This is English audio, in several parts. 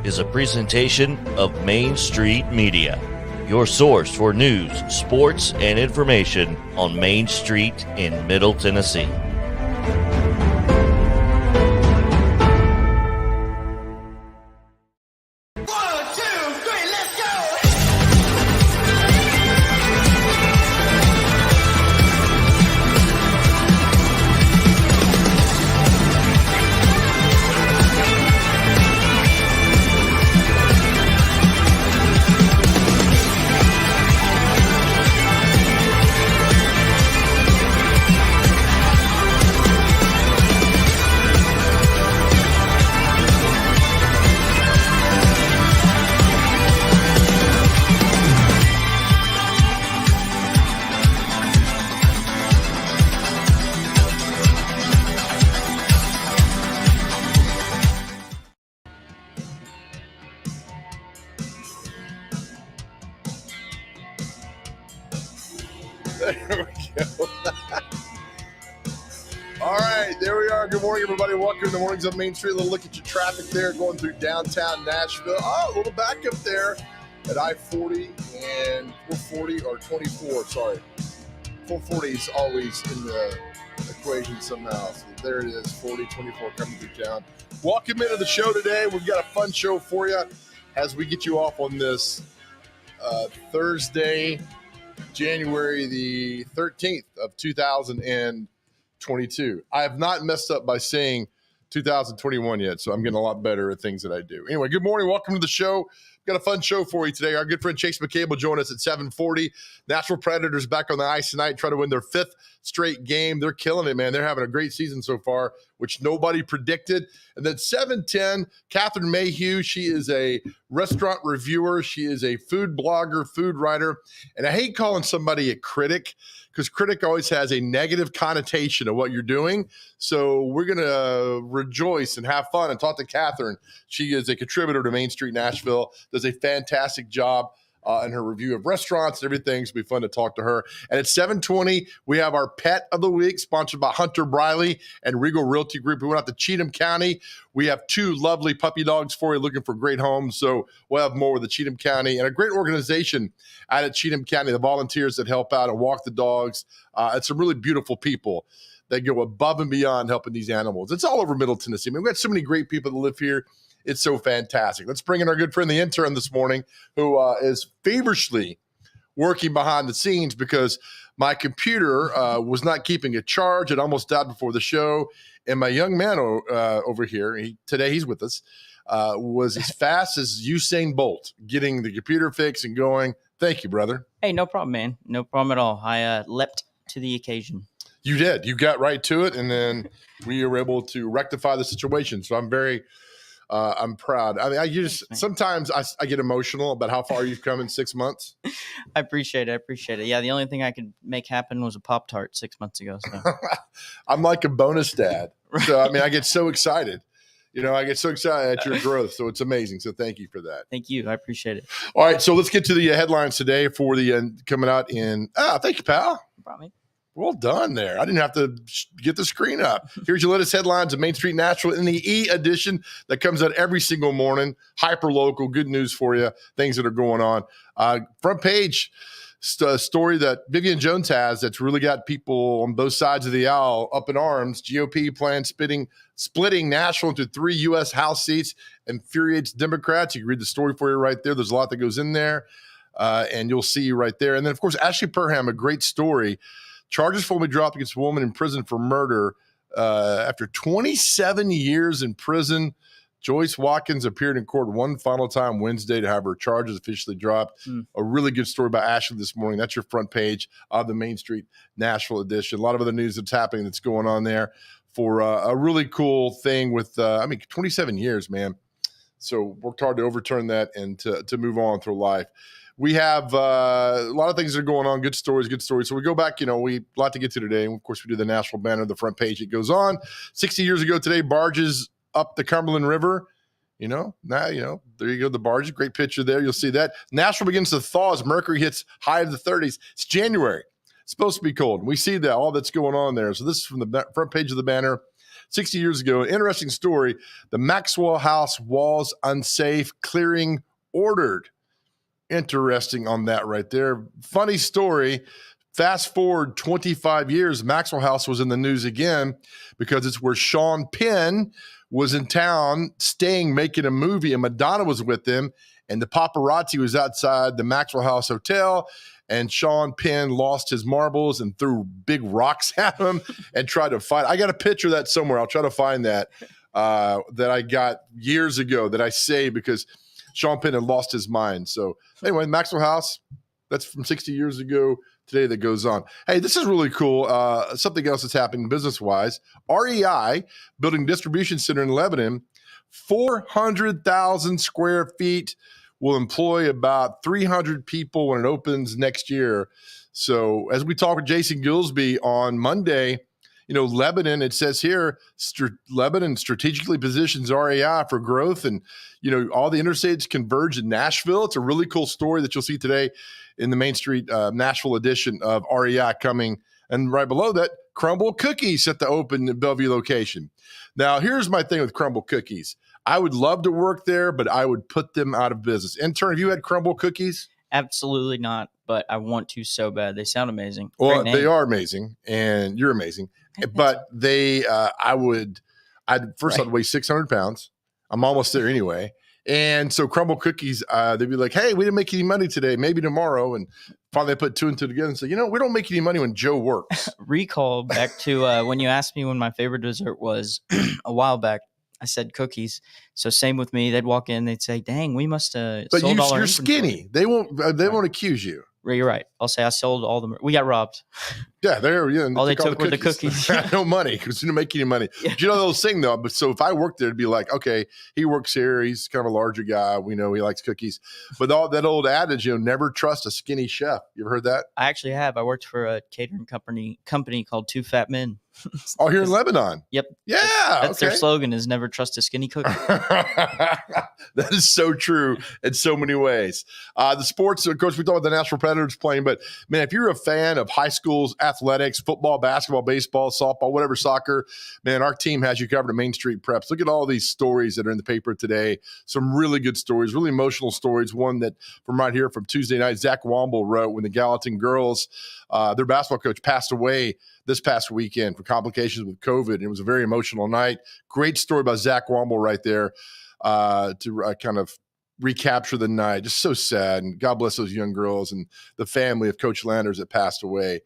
Is a presentation of Main Street Media, your source for news, sports, and information on Main Street in Middle Tennessee. There we go. All right, there we are. Good morning, everybody. Welcome to the Mornings of Main Street. A little look at your traffic there going through downtown Nashville. Oh, a little backup there at I-40 and 440 or 24, sorry. 440 is always in the equation somehow. So there it is, 40, 24 coming through town. Welcome into the show today. We've got a fun show for you as we get you off on this Thursday, January the 13th of 2022. I have not messed up by saying 2021 yet, so I'm getting a lot better at things that I do. Anyway, good morning. Welcome to the show. Got a fun show for you today. Our good friend Chase McCabe will join us at 7:40. Nashville Predators back on the ice tonight, try to win their fifth straight game. They're killing it, man. They're having a great season so far, which nobody predicted. And then 7:10, Catherine Mayhew. She is a restaurant reviewer. She is a food blogger, food writer. And I hate calling somebody a critic because critic always has a negative connotation of what you're doing. So we're going to rejoice and have fun and talk to Catherine. She is a contributor to Main Street Nashville, does a fantastic job in her review of restaurants and everything. It's going to be fun to talk to her. And at 7:20, we have our Pet of the Week, sponsored by Hunter Briley and Regal Realty Group. We went out to Cheatham County. We have two lovely puppy dogs for you looking for great homes. So we'll have more with the Cheatham County and a great organization out at Cheatham County, the volunteers that help out and walk the dogs. It's some really beautiful people that go above and beyond helping these animals. It's all over Middle Tennessee. I mean, we've got so many great people that live here. It's so fantastic. Let's bring in our good friend, the intern this morning, who is feverishly working behind the scenes because my computer was not keeping a charge. It almost died before the show. And my young man over here, today he's with us, was as fast as Usain Bolt getting the computer fixed and going. Thank you, brother. Hey, no problem, man. No problem at all. I leapt to the occasion. You did. You got right to it, and then we were able to rectify the situation. So I'm proud. I mean, sometimes I get emotional about how far you've come in 6 months. I appreciate it. Yeah, the only thing I could make happen was a Pop-Tart 6 months ago. So. I'm like a bonus dad. So, I mean, I get so excited. I get so excited at your growth. So it's amazing. So thank you for that. Thank you. I appreciate it. All right. So let's get to the headlines today for the coming out in. Thank you, pal. No problem. Well done there. I didn't have to get the screen up. Here's your latest headlines of Main Street Nashville in the E-edition that comes out every single morning. Hyper local, good news for you, things that are going on. Front page, story that Vivian Jones has that's really got people on both sides of the aisle up in arms. GOP plans splitting Nashville into 3 U.S. House seats infuriates Democrats. You can read the story for you right there. There's a lot that goes in there, and you'll see right there. And then, of course, Ashley Perham, a great story. Charges formally dropped against a woman in prison for murder after 27 years in prison. Joyce Watkins appeared in court one final time Wednesday to have her charges officially dropped. A really good story about Ashley this morning. That's your front page of the Main Street Nashville edition. A lot of other news that's happening that's going on there for a really cool thing with, 27 years, man. So worked hard to overturn that and to move on through life. We have a lot of things that are going on, good stories. So we go back, we a lot to get to today. And of course, we do the Nashville banner, the front page. It goes on. 60 years ago today, barges up the Cumberland River, now, there you go, the barge, great picture there. You'll see that. Nashville begins to thaw as mercury hits high of the 30s. It's January. It's supposed to be cold. We see that, all that's going on there. So this is from the front page of the banner. 60 years ago, an interesting story. The Maxwell House walls unsafe, clearing ordered. Interesting on that right there. Funny story. Fast forward 25 years, Maxwell House was in the news again because it's where Sean Penn was in town staying, making a movie, and Madonna was with him, and the paparazzi was outside the Maxwell House Hotel, and Sean Penn lost his marbles and threw big rocks at him and tried to fight. I got a picture of that somewhere. I'll try to find that that I got years ago that I saved because Sean Penn had lost his mind. So anyway, Maxwell House, that's from 60 years ago today that goes on. Hey, this is really cool. Something else that's happening business-wise. REI, building distribution center in Lebanon, 400,000 square feet, will employ about 300 people when it opens next year. So as we talk with Jason Gillsby on Monday, Lebanon, it says here, Lebanon strategically positions REI for growth, and, all the interstates converge in Nashville. It's a really cool story that you'll see today in the Main Street Nashville edition of REI coming. And right below that, Crumble Cookies at the open Bellevue location. Now, here's my thing with Crumble Cookies. I would love to work there, but I would put them out of business. Intern, have you had Crumble Cookies? Absolutely not, but I want to so bad. They sound amazing. Well, they are amazing, and you're amazing. But I'd weigh 600 pounds. I'm almost there anyway. And so Crumble Cookies, they'd be like, hey, we didn't make any money today, maybe tomorrow. And finally I put two and two together and say, we don't make any money when Joe works. Recall back to when you asked me when my favorite dessert was a while back. I said cookies. So same with me. They'd walk in, they'd say, dang, we must have but sold all our you're skinny. They won't accuse you. You're right. I'll say I sold all the. We got robbed. Yeah, all they took were the cookies. No money because you didn't make any money. Yeah. But they'll sing though. But so if I worked there, it'd be like, okay, he works here. He's kind of a larger guy. We know he likes cookies. But that old adage, never trust a skinny chef. You ever heard that? I actually have. I worked for a catering company called Two Fat Men. Oh, here in Lebanon. Yep. Yeah. That's their slogan is never trust a skinny cook. That is so true in so many ways. The sports, of course, we talked about the Nashville Predators playing, but man, if you're a fan of high school's athletics, football, basketball, baseball, softball, whatever, soccer, man, our team has you covered at Main Street Preps. Look at all these stories that are in the paper today. Some really good stories, really emotional stories. One that from right here from Tuesday night, Zach Womble wrote when the Gallatin girls, their basketball coach passed away this past weekend for complications with COVID. And it was a very emotional night. Great story about Zach Womble right there to kind of recapture the night. Just so sad. And God bless those young girls and the family of Coach Landers that passed away.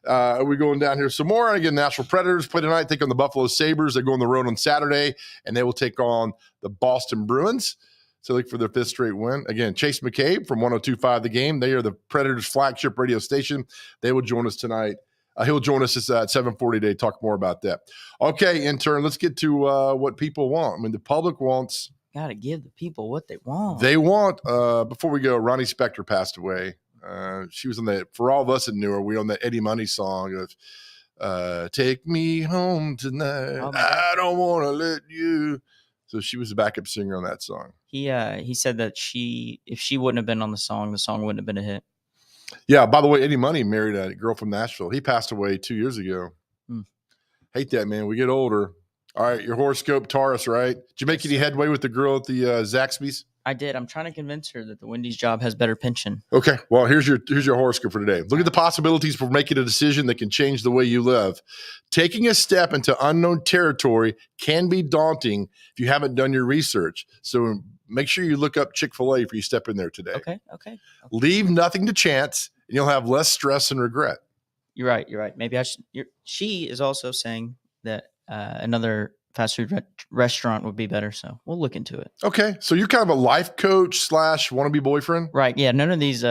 We're going down here some more. And again, Nashville Predators play tonight, take on the Buffalo Sabres. They go on the road on Saturday, and they will take on the Boston Bruins. So look for their 5th straight win. Again, Chase McCabe from 102.5 The Game. They are the Predators' flagship radio station. They will join us tonight. He'll join us at 7:40 today. Talk more about that. Okay, intern, let's get to what people want. I mean, the public wants. Got to give the people what they want. They want, before we go, Ronnie Spector passed away. She was on for all of us that knew her, we on that Eddie Money song of Take Me Home Tonight. Oh, I don't want to let you. So she was a backup singer on that song. He said that if she wouldn't have been on the song wouldn't have been a hit. Yeah, by the way, Eddie Money married a girl from Nashville. He passed away 2 years ago. Hate that, man. We get older. All right, your horoscope, Taurus, right? Did you make any headway with the girl at the Zaxby's? I did. I'm trying to convince her that the Wendy's job has better pension. Okay. Well, here's your horoscope for today. Look at the possibilities for making a decision that can change the way you live. Taking a step into unknown territory can be daunting if you haven't done your research. So make sure you look up Chick-fil-A before you step in there today. Okay. Leave nothing to chance, and you'll have less stress and regret. You're right. Maybe I should. She is also saying that another fast food restaurant would be better. So we'll look into it. Okay. So you're kind of a life coach / wannabe boyfriend? Right. Yeah. None of these,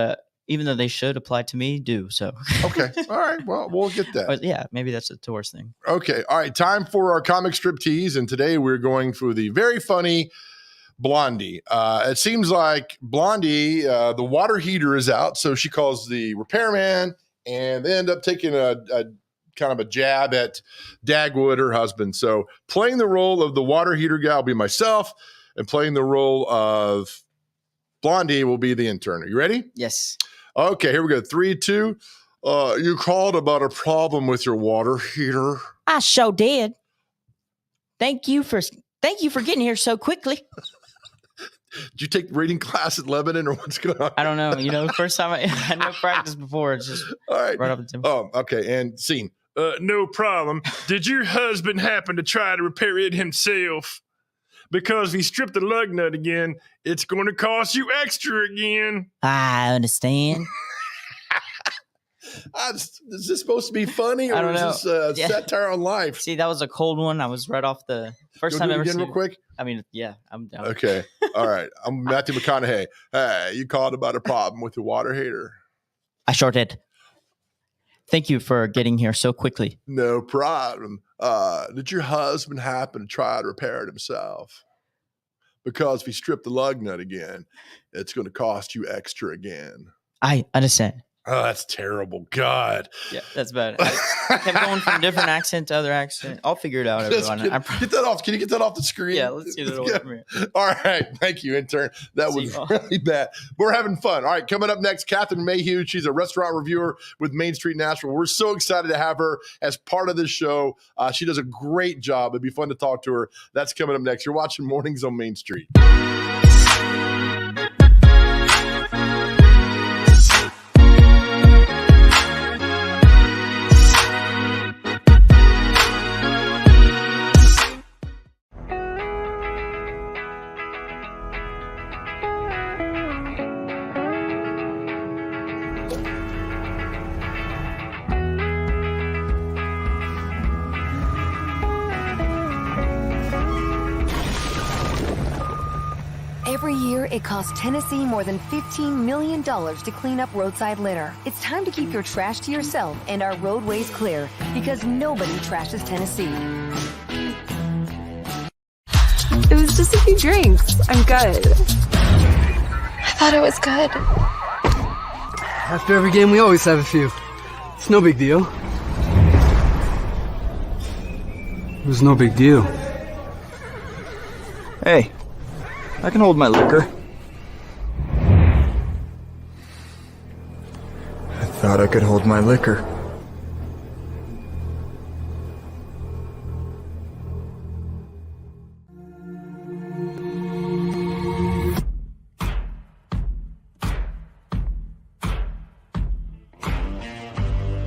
even though they should apply to me, do. So. Okay. All right. Well, we'll get that. But yeah, maybe that's a Taurus thing. Okay. All right. Time for our comic strip tease. And today we're going for the very funny Blondie. It seems like Blondie, the water heater is out. So she calls the repairman and they end up taking a kind of a jab at Dagwood, her husband. So playing the role of the water heater guy will be myself, and playing the role of Blondie will be the intern. Are you ready? Yes. Okay, here we go. 3, 2. You called about a problem with your water heater. I sure did. Thank you for getting here so quickly. Did you take reading class at Lebanon or what's going on? I don't know. The first time I had no practice before. It's just all right. Right up the tempo. Oh, okay. And scene. No problem. Did your husband happen to try to repair it himself? Because if he stripped the lug nut again, it's going to cost you extra again. I understand. Is this supposed to be funny, or I don't know. is this satire on life? See, that was a cold one. I was right off the first time do it ever again seen real quick. I mean, yeah, I'm down. Okay. All right. I'm Matthew McConaughey. Hey, you called about a problem with your water heater. I sure did. Thank you for getting here so quickly. No problem. Did your husband happen to try to repair it himself? Because if he stripped the lug nut again, it's going to cost you extra again. I understand. Oh, that's terrible. God. Yeah, that's bad. I kept going from different accent to other accent. I'll figure it out, everyone. Get that off. Can you get that off the screen? Yeah, let's get it over from here. All right. Thank you, intern. That was really bad. We're having fun. All right. Coming up next, Catherine Mayhew. She's a restaurant reviewer with Main Street Nashville. We're so excited to have her as part of this show. She does a great job. It'd be fun to talk to her. That's coming up next. You're watching Mornings on Main Street. Every year, it costs Tennessee more than $15 million to clean up roadside litter. It's time to keep your trash to yourself and our roadways clear, because nobody trashes Tennessee. It was just a few drinks. I'm good. I thought it was good. After every game, we always have a few. It's no big deal. It was no big deal. Hey, I can hold my liquor. I thought I could hold my liquor.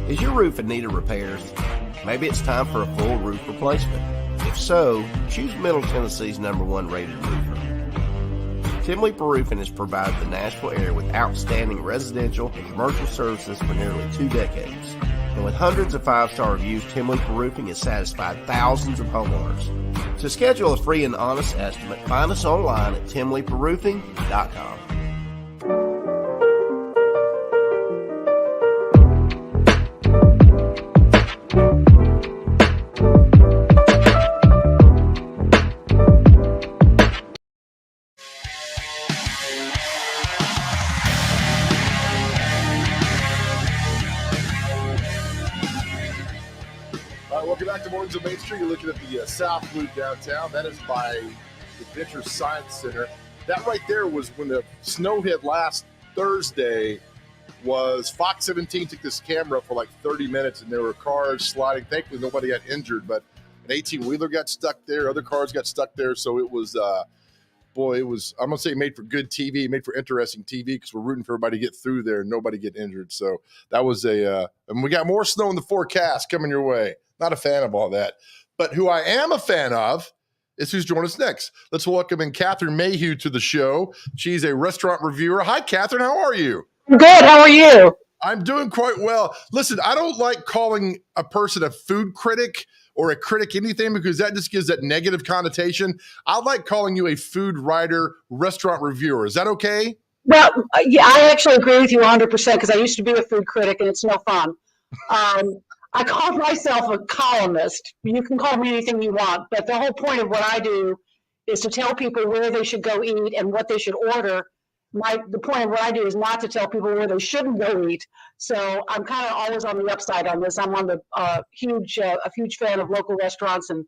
Is your roof in need of repairs? Maybe it's time for a full roof replacement. If so, choose Middle Tennessee's #1 rated roofer. Tim Leeper Roofing has provided the Nashville area with outstanding residential and commercial services for nearly 2 decades. And with hundreds of 5-star reviews, Tim Leeper Roofing has satisfied thousands of homeowners. To schedule a free and honest estimate, find us online at timleeperroofing.com. Welcome back to Mornings on Main Street. You're looking at the South Loop downtown. That is by the Adventure Science Center. That right there was when the snow hit last Thursday. Was Fox 17 took this camera for like 30 minutes, and there were cars sliding. Thankfully, nobody got injured, but an 18-wheeler got stuck there. Other cars got stuck there, so it was boy, it was, I'm going to say made for good TV, made for interesting TV because we're rooting for everybody to get through there and nobody get injured. So that was and we got more snow in the forecast coming your way. Not a fan of all that. But who I am a fan of is who's joining us next. Let's welcome in Catherine Mayhew to the show. She's a restaurant reviewer. Hi, Catherine. How are you? Good. How are you? I'm doing quite well. Listen, I don't like calling a person a food critic or a critic anything because that just gives that negative connotation. I like calling you a food writer, restaurant reviewer. Is that okay? Well, yeah, I actually agree with you 100% because I used to be a food critic and it's no fun. I call myself a columnist. You can call me anything you want, but the whole point of what I do is to tell people where they should go eat and what they should order. The point of what I do is not to tell people where they shouldn't go eat. So I'm kind of always on the upside on this. I'm on the a huge fan of local restaurants, and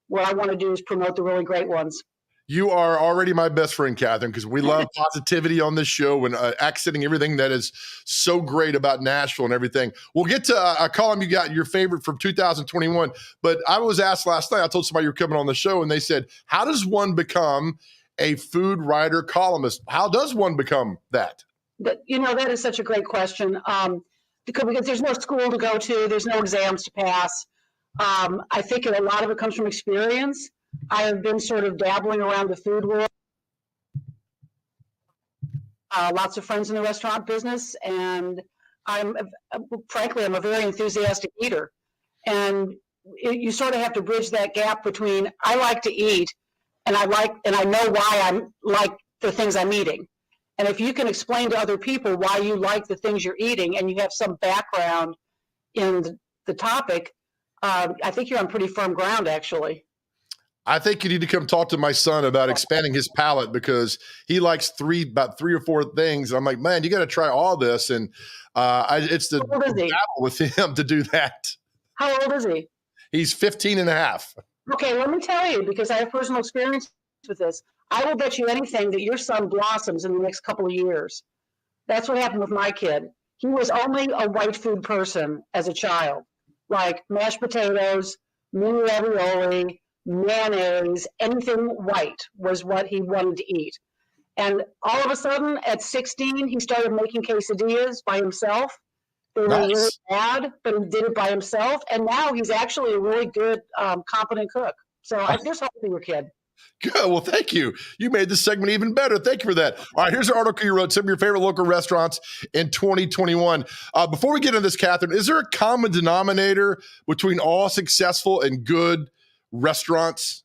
what I want to do is promote the really great ones. You are already my best friend, Catherine, because we love positivity on this show and accenting everything that is so great about Nashville and everything. We'll get to a column you got, your favorite from 2021. But I was asked last night, I told somebody you're coming on the show, and they said, how does one become a food writer columnist? How does one become that? That is such a great question. Because there's no school to go to, there's no exams to pass. I think a lot of it comes from experience. I have been sort of dabbling around the food world. Lots of friends in the restaurant business, and I'm a very enthusiastic eater. And you sort of have to bridge that gap between I like to eat and I know why I'm like the things I'm eating. And if you can explain to other people why you like the things you're eating and you have some background in the topic, I think you're on pretty firm ground, actually. I think you need to come talk to my son about expanding his palate because he likes about three or four things. I'm like, man, you got to try all this. And it's the battle with him to do that. How old is he? He's 15 and a half. Okay, let me tell you, because I have personal experience with this. I will bet you anything that your son blossoms in the next couple of years. That's what happened with my kid. He was only a white food person as a child, like mashed potatoes, mini ravioli, mayonnaise, anything white was what he wanted to eat. And all of a sudden, at 16, he started making quesadillas by himself. They were really bad, but he did it by himself. And now he's actually a really good, competent cook. So there's hope for your kid. Good. Well, thank you. You made this segment even better. Thank you for that. All right, here's an article you wrote, some of your favorite local restaurants in 2021. Before we get into this, Catherine, is there a common denominator between all successful and good restaurants?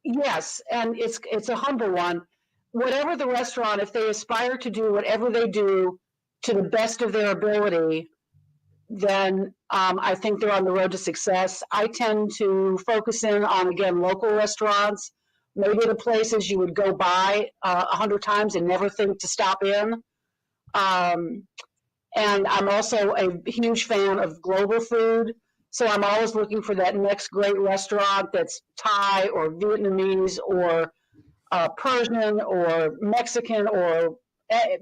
Yes, and it's a humble one. Whatever the restaurant, if they aspire to do whatever they do to the best of their ability, then I think they're on the road to success. I tend to focus in on, again, local restaurants, maybe the places you would go by 100 times and never think to stop in. And I'm also a huge fan of global food. So I'm always looking for that next great restaurant that's Thai or Vietnamese or Persian or Mexican or,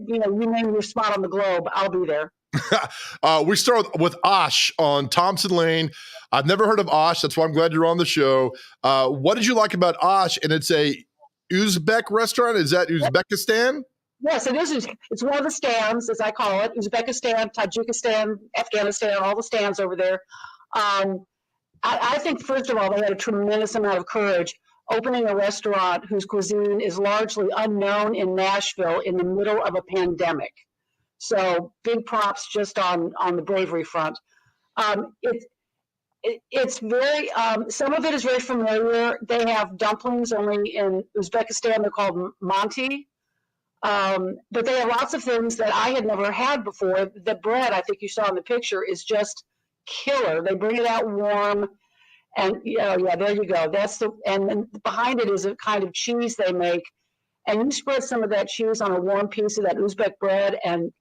you name your spot on the globe, I'll be there. We start with Osh on Thompson Lane. I've never heard of Osh. That's why I'm glad you're on the show. What did you like about Osh? And it's a Uzbek restaurant. Is that Uzbekistan? Yes, it is. It's one of the stands, as I call it. Uzbekistan, Tajikistan, Afghanistan, all the stands over there. I think, first of all, they had a tremendous amount of courage opening a restaurant whose cuisine is largely unknown in Nashville in the middle of a pandemic. So big props just on the bravery front. It's very, some of it is very familiar. They have dumplings only in Uzbekistan. They're called manti. But they have lots of things that I had never had before. The bread, I think you saw in the picture, is just killer. They bring it out warm. And yeah, there you go. And behind it is a kind of cheese they make. And you spread some of that cheese on a warm piece of that Uzbek bread and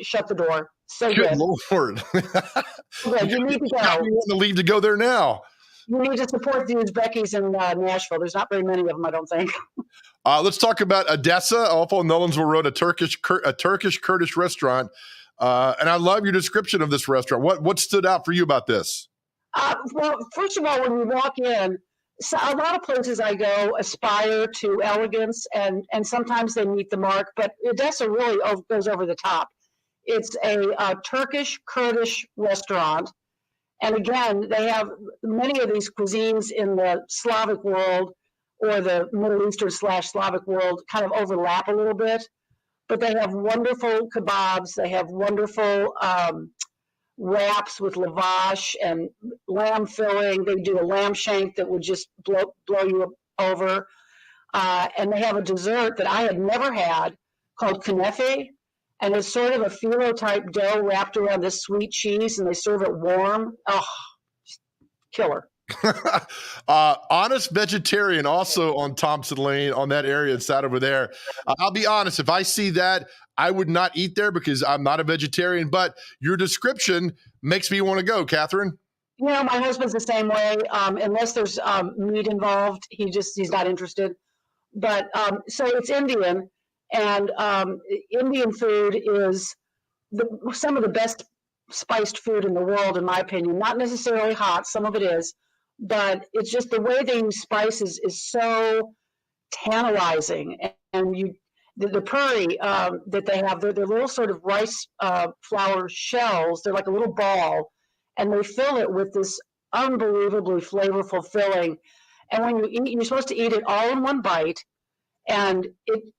shut the door. So good. Lord. Good. You need to go. You want to leave to go there now. You need to support the Uzbekis in Nashville. There's not very many of them, I don't think. Let's talk about Odessa off on Nolensville Road, a Turkish Kurdish restaurant. And I love your description of this restaurant. What stood out for you about this? Well, first of all, when you walk in, So a lot of places I go aspire to elegance, and sometimes they meet the mark, but Odessa really goes over the top. It's a Turkish Kurdish restaurant, and again, they have many of these cuisines in the Slavic world or the Middle Eastern / Slavic world kind of overlap a little bit, but they have wonderful kebabs. They have wonderful wraps with lavash and lamb filling. They do a lamb shank that would just blow you over. And they have a dessert that I had never had called kunefe. And it's sort of a phyllo type dough wrapped around this sweet cheese, and they serve it warm. Oh, killer. Honest Vegetarian also on Thompson Lane on that area inside over there. I'll be honest, if I see that, I would not eat there because I'm not a vegetarian, but your description makes me want to go, Catherine. You know, my husband's the same way. Unless there's meat involved, he's not interested. But so it's Indian, and Indian food is some of the best spiced food in the world, in my opinion. Not necessarily hot, some of it is, but it's just the way they use spices is so tantalizing. And the curry that they have, they're little sort of rice flour shells. They're like a little ball, and they fill it with this unbelievably flavorful filling. And when you eat, you're supposed to eat it all in one bite, and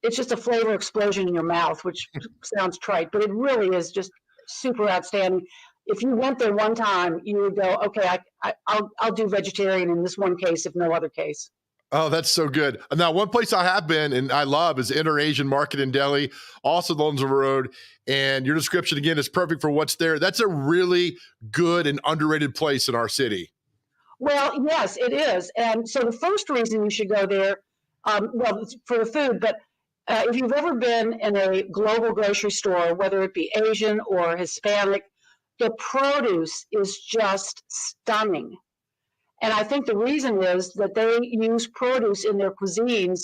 it's just a flavor explosion in your mouth, which sounds trite, but it really is just super outstanding. If you went there one time, you would go, okay, I'll do vegetarian in this one case, if no other case. Oh, that's so good. Now, one place I have been and I love is Inter Asian Market in Delhi, also Lonsdale Road. And your description, again, is perfect for what's there. That's a really good and underrated place in our city. Well, yes, it is. And so the first reason you should go there, well, it's for the food, but if you've ever been in a global grocery store, whether it be Asian or Hispanic, the produce is just stunning. And I think the reason is that they use produce in their cuisines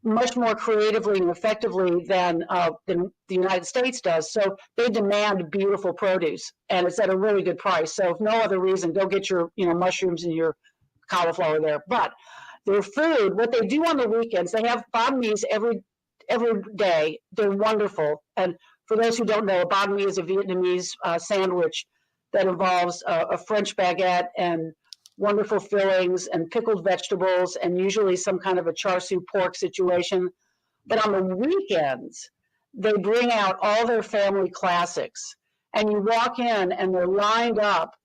much more creatively and effectively than the United States does. So they demand beautiful produce, and it's at a really good price. So if no other reason, go get your mushrooms and your cauliflower there. But their food, what they do on the weekends, they have banh mi's every day. They're wonderful. And for those who don't know, a banh mi is a Vietnamese sandwich that involves a French baguette and wonderful fillings and pickled vegetables and usually some kind of a char siu pork situation. But on the weekends, they bring out all their family classics. And you walk in and they're lined up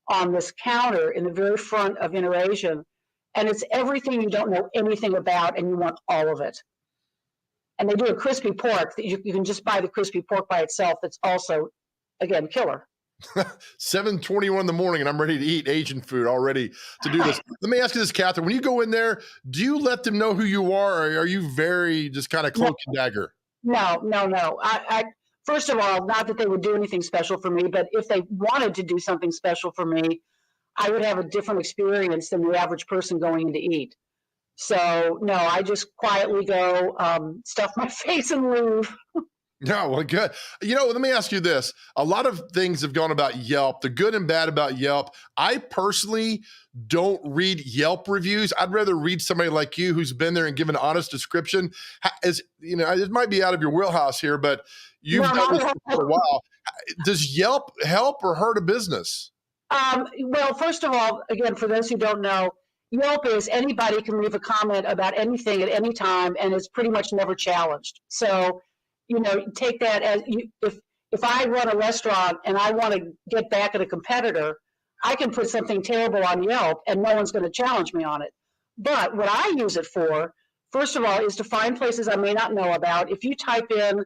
on this counter in the very front of Inter Asian. And it's everything you don't know anything about, and you want all of it. And they do a crispy pork that you can just buy the crispy pork by itself. That's also, again, killer. 7:21 in the morning, and I'm ready to eat Asian food already to do this. Let me ask you this, Catherine. When you go in there, do you let them know who you are, or are you very just kind of cloak and dagger? No. I first of all, not that they would do anything special for me, but if they wanted to do something special for me, I would have a different experience than the average person going in to eat. So no, I just quietly go, stuff my face and leave. No, well, good. Let me ask you this. A lot of things have gone about Yelp, the good and bad about Yelp. I personally don't read Yelp reviews. I'd rather read somebody like you who's been there and given an honest description. It might be out of your wheelhouse here, but you've done this for a while. Does Yelp help or hurt a business? Well, first of all, again, for those who don't know, Yelp is anybody can leave a comment about anything at any time, and it's pretty much never challenged. So, take that as if I run a restaurant and I want to get back at a competitor, I can put something terrible on Yelp and no one's going to challenge me on it. But what I use it for, first of all, is to find places I may not know about. If you type in,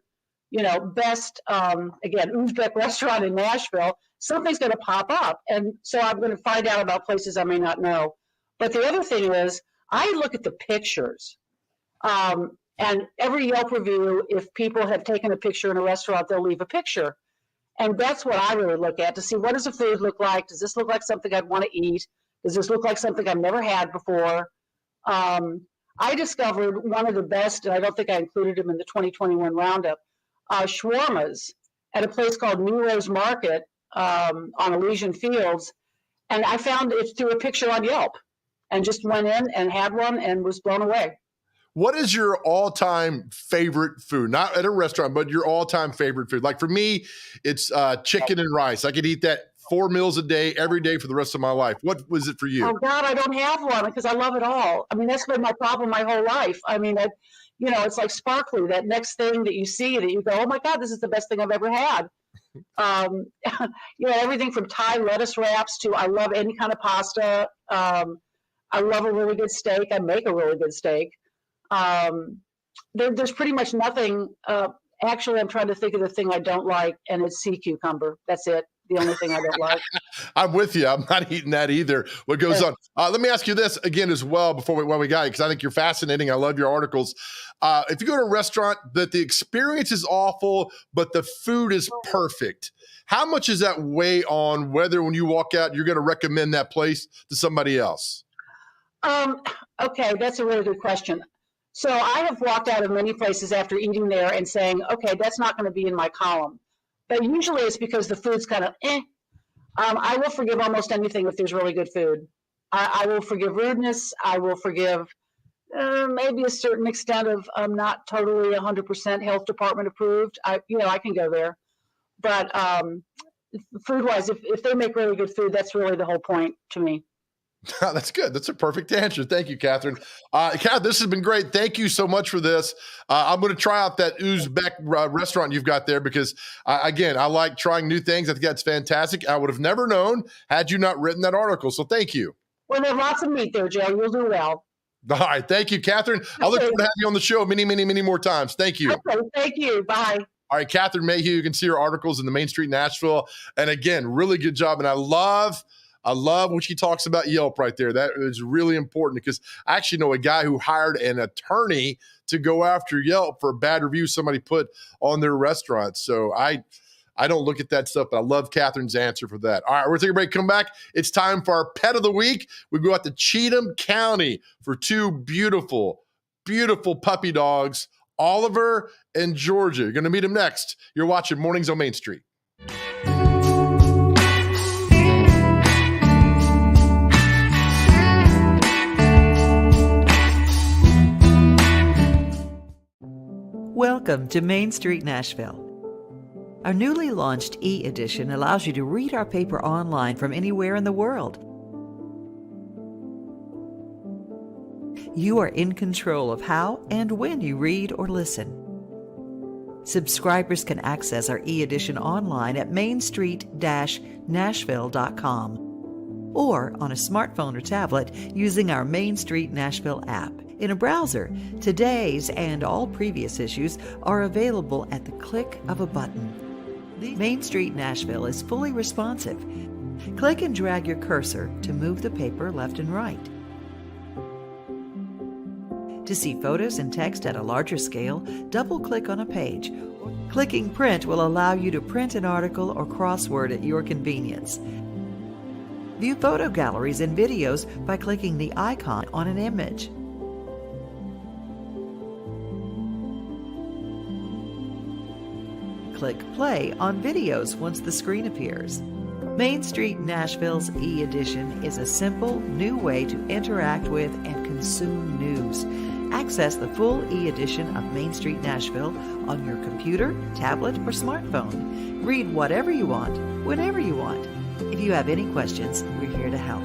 best, Uzbek restaurant in Nashville, something's going to pop up. And so I'm going to find out about places I may not know. But the other thing is, I look at the pictures. And every Yelp review, if people have taken a picture in a restaurant, they'll leave a picture. And that's what I really look at to see, what does the food look like? Does this look like something I'd want to eat? Does this look like something I've never had before? I discovered one of the best, and I don't think I included them in the 2021 roundup, shawarmas at a place called Nero's Market on Elysian Fields. And I found it through a picture on Yelp. and just went in and had one and was blown away. What is your all-time favorite food? Not at a restaurant, but your all-time favorite food. Like for me, it's chicken and rice. I could eat that 4 meals a day, every day for the rest of my life. What was it for you? Oh God, I don't have one because I love it all. I mean, that's been my problem my whole life. I mean, it's like sparkly, that next thing that you see that you go, oh my God, this is the best thing I've ever had. Everything from Thai lettuce wraps to I love any kind of pasta. I love a really good steak. I make a really good steak. There's pretty much nothing. Actually, I'm trying to think of the thing I don't like, and it's sea cucumber. That's it. The only thing I don't like. I'm with you. I'm not eating that either. What goes on? Let me ask you this again as well while we got you, because I think you're fascinating. I love your articles. If you go to a restaurant that the experience is awful, but the food is perfect, how much does that weigh on whether when you walk out, you're going to recommend that place to somebody else? Okay, that's a really good question. So I have walked out of many places after eating there and saying, okay, that's not going to be in my column. But usually it's because the food's kind of I will forgive almost anything if there's really good food. I will forgive rudeness. I will forgive maybe a certain extent of not totally 100% health department approved. I can go there. But food-wise, if they make really good food, that's really the whole point to me. That's good. That's a perfect answer. Thank you, Catherine. Kat, this has been great. Thank you so much for this. I'm going to try out that Uzbek restaurant you've got there because, again, I like trying new things. I think that's fantastic. I would have never known had you not written that article. So thank you. Well, there's lots of meat there, Joe. You'll do well. All right. Thank you, Catherine. I look forward to having you on the show many, many, many more times. Thank you. Okay, thank you. Bye. All right, Catherine Mayhew. You can see her articles in the Main Street Nashville. And again, really good job. And I love when she talks about Yelp right there. That is really important because I actually know a guy who hired an attorney to go after Yelp for a bad review somebody put on their restaurant. So I don't look at that stuff, but I love Catherine's answer for that. All right, we're going to take a break. Come back. It's time for our pet of the week. We go out to Cheatham County for two beautiful, beautiful puppy dogs, Oliver and Georgia. You're going to meet them next. You're watching Mornings on Main Street. Welcome to Main Street Nashville. Our newly launched e-edition allows you to read our paper online from anywhere in the world. You are in control of how and when you read or listen. Subscribers can access our e-edition online at mainstreet-nashville.com or on a smartphone or tablet using our Main Street Nashville app. In a browser, today's and all previous issues are available at the click of a button. Main Street Nashville is fully responsive. Click and drag your cursor to move the paper left and right. To see photos and text at a larger scale, double-click on a page. Clicking print will allow you to print an article or crossword at your convenience. View photo galleries and videos by clicking the icon on an image. Click play on videos once the screen appears. Main Street Nashville's e-edition is a simple, new way to interact with and consume news. Access the full e-edition of Main Street Nashville on your computer, tablet, or smartphone. Read whatever you want, whenever you want. If you have any questions, we're here to help.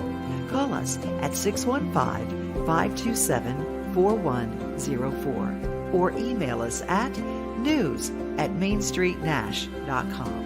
Call us at 615-527-4104 or email us at news@mainstreetnash.com.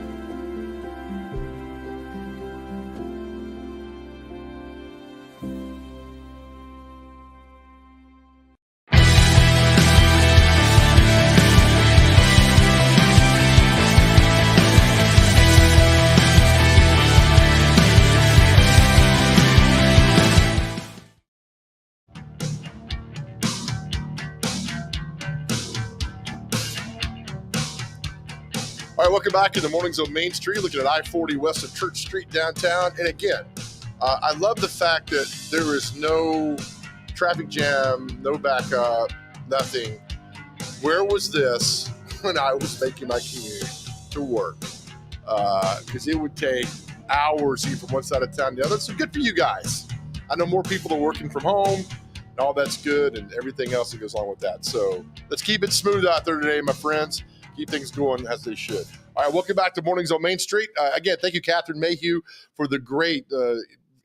All right, welcome back to the Mornings on Main Street, looking at I-40 west of Church Street downtown. And again, I love the fact that there is no traffic jam, no backup, nothing. Where was this when I was making my commute to work? Because it would take hours to get from one side of town to the other. So good for you guys. I know more people are working from home, and all that's good, and everything else that goes along with that. So let's keep it smooth out there today, my friends. Keep things going as they should. All right, welcome back to Mornings on Main Street. Again, thank you, Catherine Mayhew, for the great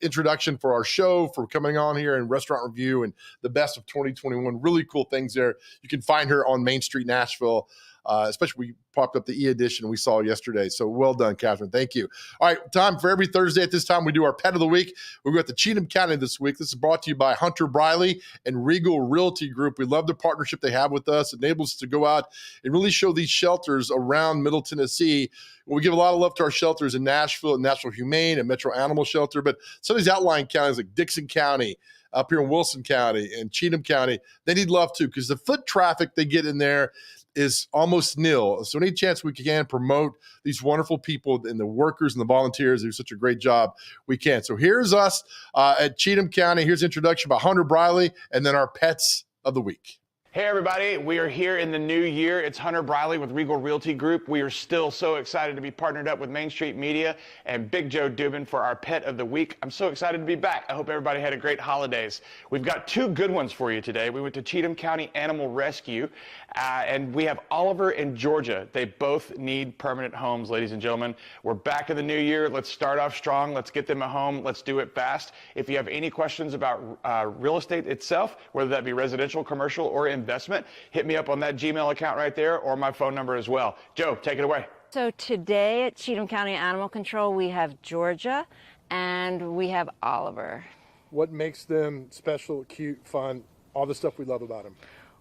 introduction for our show, for coming on here and restaurant review and the best of 2021. Really cool things there. You can find her on Main Street, Nashville. Especially we popped up the e-edition we saw yesterday. So well done, Catherine. Thank you. All right, time for every Thursday at this time, we do our Pet of the Week. We've got the Cheatham County this week. This is brought to you by Hunter Briley and Regal Realty Group. We love the partnership they have with us. It enables us to go out and really show these shelters around Middle Tennessee. We give a lot of love to our shelters in Nashville and National Humane and Metro Animal Shelter, but some of these outlying counties like Dixon County, up here in Wilson County and Cheatham County, they need love too, because the foot traffic they get in there is almost nil. So any chance we can promote these wonderful people and the workers and the volunteers who do such a great job, we can. So here's us at Cheatham County. Here's an introduction by Hunter Briley, and then our pets of the week. Hey everybody, we are here in the new year. It's Hunter Briley with Regal Realty Group. We are still so excited to be partnered up with Main Street Media and Big Joe Dubin for our Pet of the Week. I'm so excited to be back. I hope everybody had a great holidays. We've got two good ones for you today. We went to Cheatham County Animal Rescue and we have Oliver and Georgia. They both need permanent homes, ladies and gentlemen. We're back in the new year. Let's start off strong. Let's get them a home. Let's do it fast. If you have any questions about real estate itself, whether that be residential, commercial, or investment, hit me up on that Gmail account right there or my phone number as well. Joe, take it away. So today at Cheatham County Animal Control, we have Georgia and we have Oliver. What makes them special, cute, fun, all the stuff we love about them?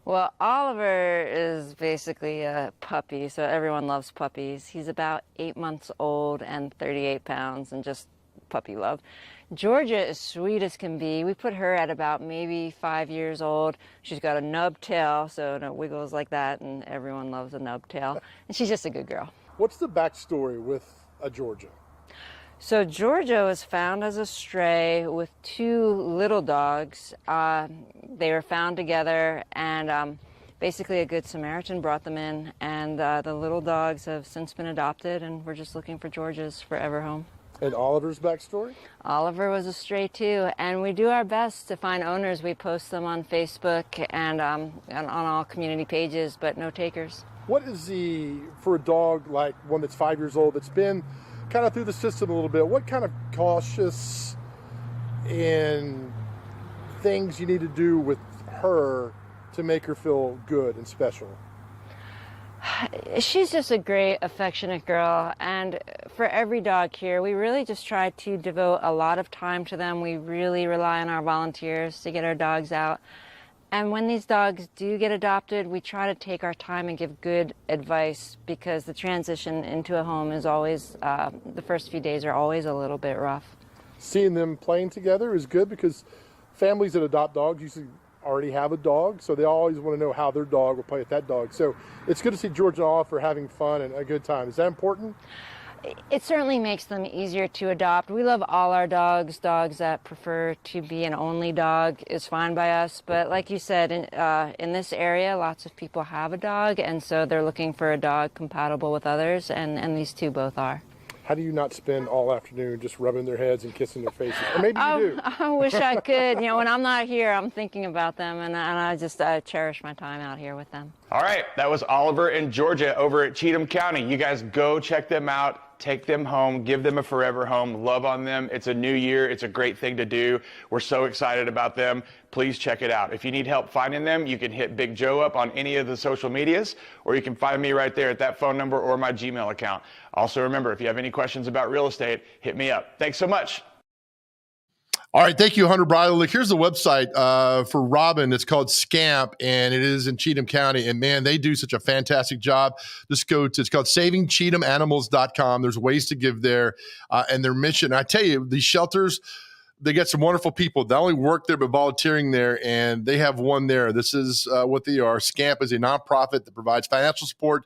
Well, Oliver is basically a puppy, so everyone loves puppies. He's about 8 months old and 38 pounds and just puppy love. Georgia is sweet as can be. We put her at about maybe 5 years old. She's got a nub tail, so it wiggles like that, and everyone loves a nub tail. And she's just a good girl. What's the backstory with a Georgia? So Georgia was found as a stray with two little dogs. They were found together, and basically a Good Samaritan brought them in, and the little dogs have since been adopted, and we're just looking for Georgia's forever home. And Oliver's backstory? Oliver was a stray too, and we do our best to find owners. We post them on Facebook and on all community pages, but no takers. What is for a dog like one that's 5 years old, that's been kind of through the system a little bit, what kind of cautious and things you need to do with her to make her feel good and special? She's just a great, affectionate girl, and for every dog here, we really just try to devote a lot of time to them. We really rely on our volunteers to get our dogs out. And when these dogs do get adopted, we try to take our time and give good advice, because the transition into a home is always, the first few days are always a little bit rough. Seeing them playing together is good, because families that adopt dogs usually already have a dog, so they always want to know how their dog will play with that dog. So it's good to see Georgia and Oliver having fun and a good time. Is that important? It certainly makes them easier to adopt. We love all our dogs. Dogs that prefer to be an only dog is fine by us. But like you said, in this area, lots of people have a dog, and so they're looking for a dog compatible with others, and these two both are. How do you not spend all afternoon just rubbing their heads and kissing their faces? Or maybe you do. I wish I could. You know, when I'm not here, I'm thinking about them, and I just cherish my time out here with them. All right, that was Oliver and Georgia over at Cheatham County. You guys go check them out. Take them home, give them a forever home, love on them. It's a new year. It's a great thing to do. We're so excited about them. Please check it out. If you need help finding them, you can hit Big Joe up on any of the social medias, or you can find me right there at that phone number or my Gmail account. Also remember, if you have any questions about real estate, hit me up. Thanks so much. All right, thank you, Hunter Briley. Look, here's the website for Robin. It's called Scamp, and it is in Cheatham County. And man, they do such a fantastic job. Just go to, it's called SavingCheathamAnimals.com. There's ways to give there, and their mission. I tell you, these shelters, they get some wonderful people. Not only work there, but volunteering there, and they have one there. This is what they are. Scamp is a nonprofit that provides financial support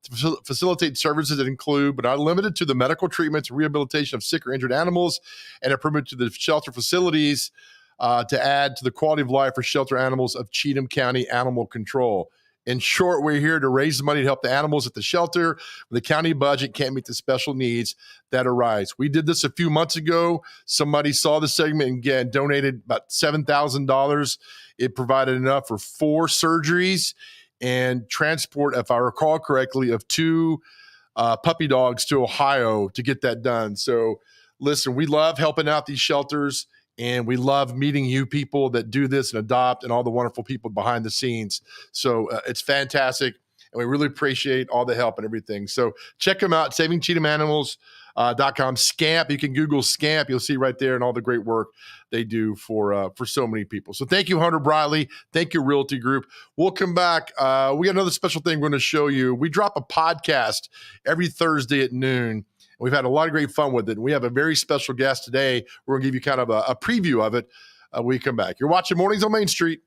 to facilitate services that include, but not limited to, the medical treatments, rehabilitation of sick or injured animals, and improvement to the shelter facilities to add to the quality of life for shelter animals of Cheatham County Animal Control. In short, we're here to raise the money to help the animals at the shelter. The county budget can't meet the special needs that arise. We did this a few months ago. Somebody saw the segment and again donated about $7,000. It provided enough for 4 surgeries and transport, if I recall correctly, of 2 puppy dogs to Ohio to get that done. So listen, we love helping out these shelters. And we love meeting you people that do this and adopt and all the wonderful people behind the scenes. So it's fantastic. And we really appreciate all the help and everything. So check them out, savingcheetahmanimals.com. Scamp, you can Google Scamp. You'll see right there and all the great work they do for so many people. So thank you, Hunter Briley. Thank you, Realty Group. We'll come back. We got another special thing we're going to show you. We drop a podcast every Thursday at noon. We've had a lot of great fun with it. We have a very special guest today. We're going to give you kind of a preview of it when we come back. You're watching Mornings on Main Street.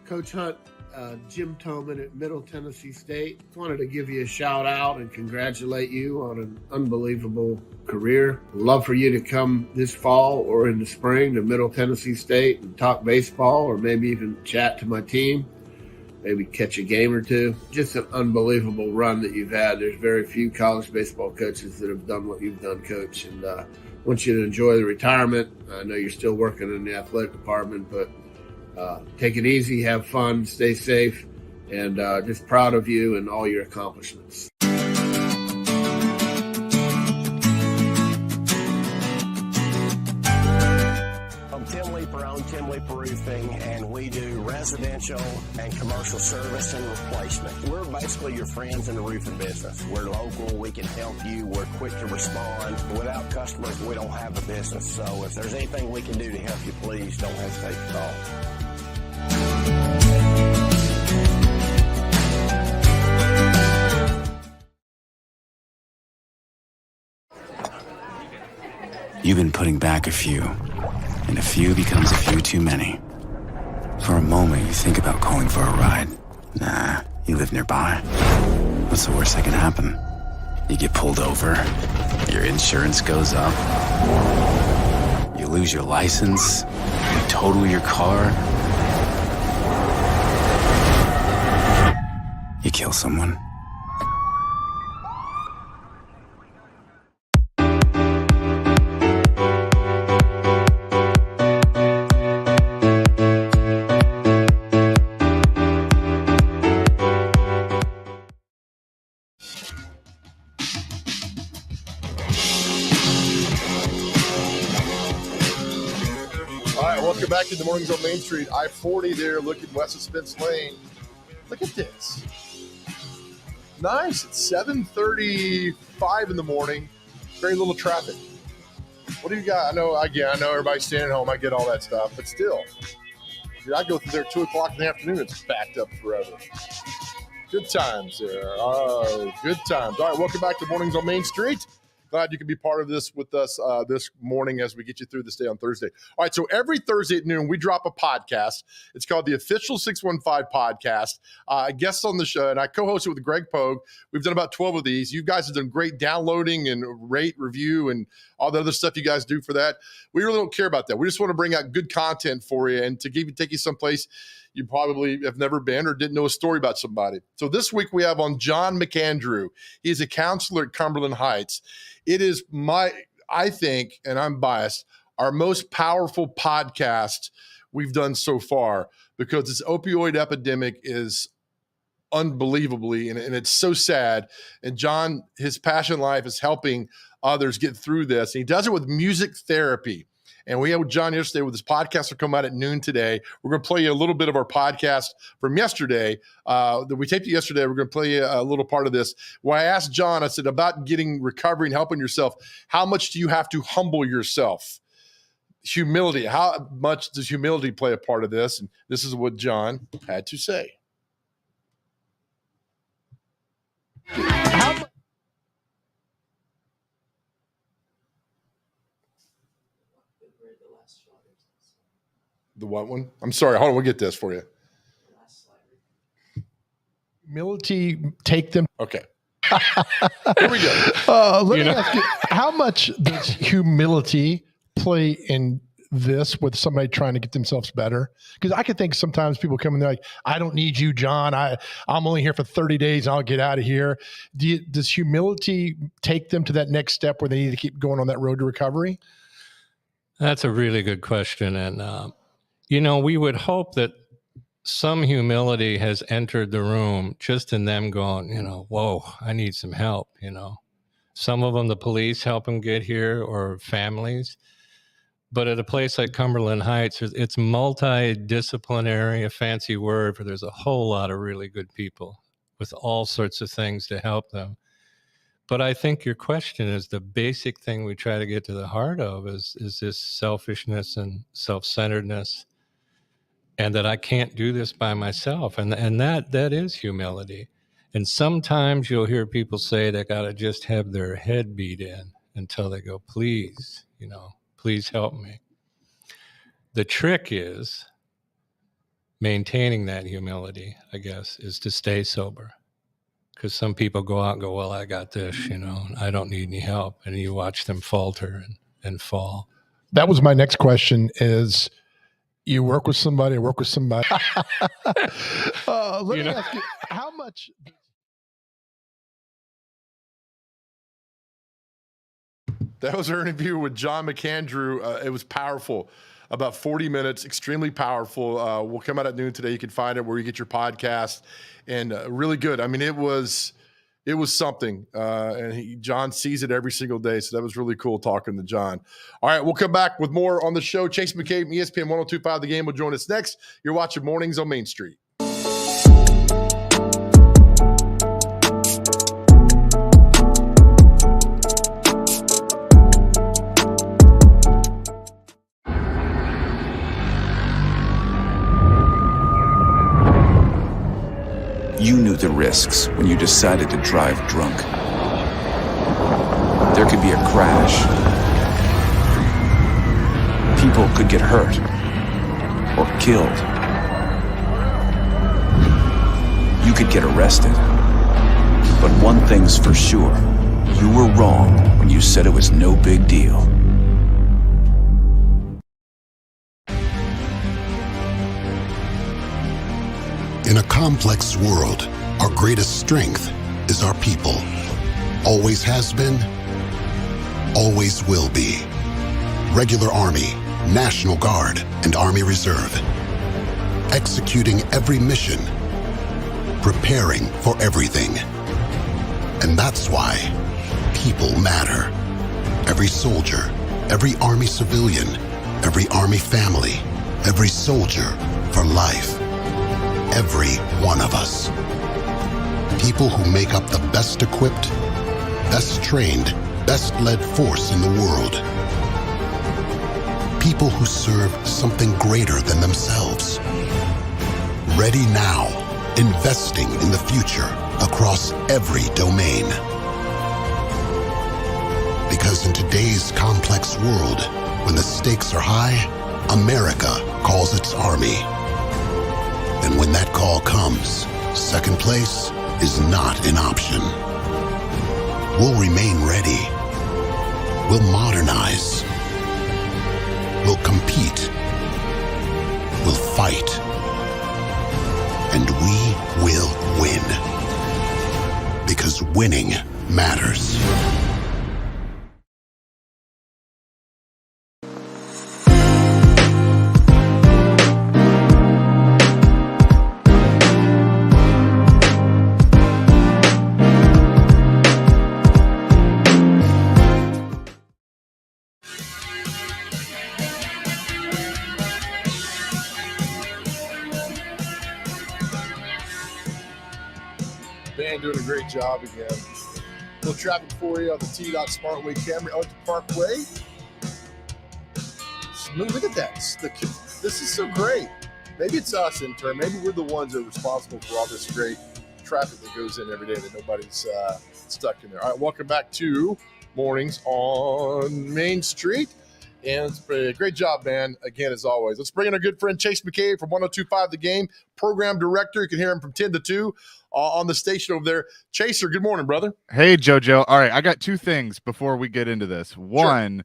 Coach Hunt, Jim Toman at Middle Tennessee State. Wanted to give you a shout out and congratulate you on an unbelievable career. Love for you to come this fall or in the spring to Middle Tennessee State and talk baseball or maybe even chat to my team. Maybe catch a game or two. Just an unbelievable run that you've had. There's very few college baseball coaches that have done what you've done, Coach. And I want you to enjoy the retirement. I know you're still working in the athletic department, but take it easy, have fun, stay safe, and just proud of you and all your accomplishments. I'm Tim Leeper, own Tim Leeper Roofing, and we do residential and commercial service and replacement. We're basically your friends in the roofing business. We're local, we can help you, we're quick to respond. Without customers, we don't have a business, so if there's anything we can do to help you, please don't hesitate to call. You've been putting back a few, and a few becomes a few too many. For a moment, you think about calling for a ride. Nah, you live nearby. What's the worst that can happen? You get pulled over, your insurance goes up, you lose your license, you total your car, you kill someone. Welcome back to the Mornings on Main Street. I-40 there, looking west of Spence Lane. Look at this. Nice. It's 7:35 in the morning. Very little traffic. What do you got? I know everybody's staying at home. I get all that stuff. But still, dude, I go through there at 2 o'clock in the afternoon. It's backed up forever. Good times there. Oh, good times. All right, welcome back to Mornings on Main Street. Glad you can be part of this with us this morning as we get you through this day on Thursday. All right, so every Thursday at noon, we drop a podcast. It's called the Official 615 Podcast. I guest on the show, and I co-host it with Greg Pogue. We've done about 12 of these. You guys have done great downloading and rate, review, and all the other stuff you guys do for that. We really don't care about that. We just want to bring out good content for you and to take you someplace you probably have never been or didn't know a story about somebody. So this week we have on John McAndrew. He's a counselor at Cumberland Heights. It is I think, and I'm biased, our most powerful podcast we've done so far because this opioid epidemic is unbelievably, and it's so sad. And John, his passion in life is helping others get through this. And he does it with music therapy. And we had John yesterday with his podcast will come out at noon today. We're going to play you a little bit of our podcast from yesterday that we taped it yesterday. We're going to play you a little part of this. When I asked John, I said, about getting recovery and helping yourself, how much do you have to humble yourself? Humility. How much does humility play a part of this? And this is what John had to say. The what one? I'm sorry. Hold on. We'll get this for you. humility take them? Okay. Here we go. Let me ask you, how much does humility play in this with somebody trying to get themselves better? Because I could think sometimes people come in there like, I don't need you, John. I'm only here for 30 days and I'll get out of here. Does humility take them to that next step where they need to keep going on that road to recovery? That's a really good question. And, we would hope that some humility has entered the room just in them going, whoa, I need some help, Some of them, the police help them get here, or families. But at a place like Cumberland Heights, it's multidisciplinary, a fancy word, but there's a whole lot of really good people with all sorts of things to help them. But I think your question is the basic thing we try to get to the heart of is this selfishness and self-centeredness, and that I can't do this by myself. And that is humility. And sometimes you'll hear people say they got to just have their head beat in until they go, please help me. The trick is maintaining that humility, I guess, is to stay sober. Because some people go out and go, well, I got this, I don't need any help. And you watch them falter and fall. That was my next question is, you work with somebody. Let me ask you, how much... That was our interview with John McAndrew. It was powerful. About 40 minutes, extremely powerful. We'll come out at noon today. You can find it where you get your podcast, and really good. I mean, it was something. And John sees it every single day. So that was really cool talking to John. All right, we'll come back with more on the show. Chase McCabe, ESPN 102.5 The Game will join us next. You're watching Mornings on Main Street. You knew the risks when you decided to drive drunk. There could be a crash. People could get hurt or killed. You could get arrested. But one thing's for sure, you were wrong when you said it was no big deal. In a complex world, our greatest strength is our people. Always has been, always will be. Regular Army, National Guard, and Army Reserve. Executing every mission. Preparing for everything. And that's why people matter. Every soldier, every Army civilian, every Army family, every soldier for life. Every one of us. People who make up the best equipped, best trained, best led force in the world. People who serve something greater than themselves. Ready now, investing in the future across every domain. Because in today's complex world, when the stakes are high, America calls its Army. And when that call comes, second place is not an option. We'll remain ready. We'll modernize. We'll compete. We'll fight. And we will win. Because winning matters. Man, doing a great job again. A little traffic for you on the T-Dot Smartway Camry Ellington Parkway. Smooth, look at that. This is so great. Maybe it's us, intern. Maybe we're the ones that are responsible for all this great traffic that goes in every day that nobody's stuck in there. All right, welcome back to Mornings on Main Street. And it's a great job, man. Again, as always. Let's bring in our good friend Chase McCabe from 102.5 The Game, program director. You can hear him from 10 to 2 on the station over there. Chaser, good morning, brother. Hey, JoJo. All right, I got two things before we get into this. One,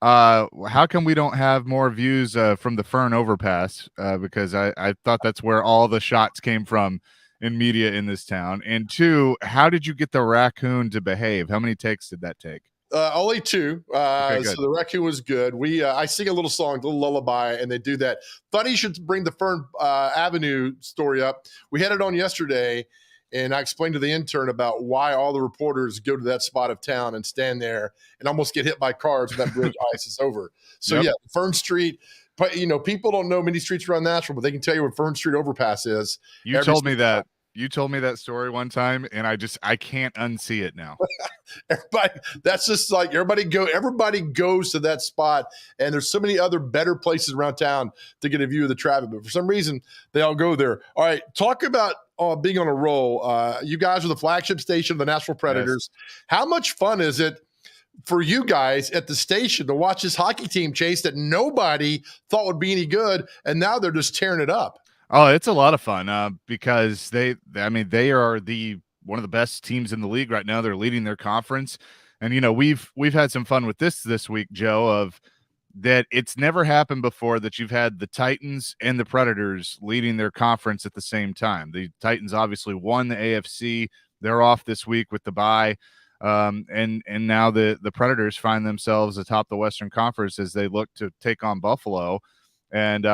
how come we don't have more views from the Fern overpass? Because I thought that's where all the shots came from in media in this town. And two, how did you get the raccoon to behave? How many takes did that take? Only 2. Okay, so the raccoon was good. I sing a little song, a little lullaby, and they do that. Funny you should bring the Fern Avenue story up. We had it on yesterday, and I explained to the intern about why all the reporters go to that spot of town and stand there and almost get hit by cars when that bridge ice is over. So yeah, Fern Street. But people don't know many streets around Nashville, but they can tell you what Fern Street overpass is. You told me that. You told me that story one time, and I can't unsee it now. That's just like everybody goes to that spot, and there's so many other better places around town to get a view of the traffic, but for some reason they all go there. All right, talk about being on a roll. You guys are the flagship station of the Nashville Predators. Yes. How much fun is it for you guys at the station to watch this hockey team, Chase, that nobody thought would be any good, and now they're just tearing it up? Oh, it's a lot of fun because they are one of the best teams in the league right now. They're leading their conference, and we've had some fun with this week, Joe. Of that, it's never happened before that you've had the Titans and the Predators leading their conference at the same time. The Titans obviously won the AFC; they're off this week with the bye, and now the Predators find themselves atop the Western Conference as they look to take on Buffalo, and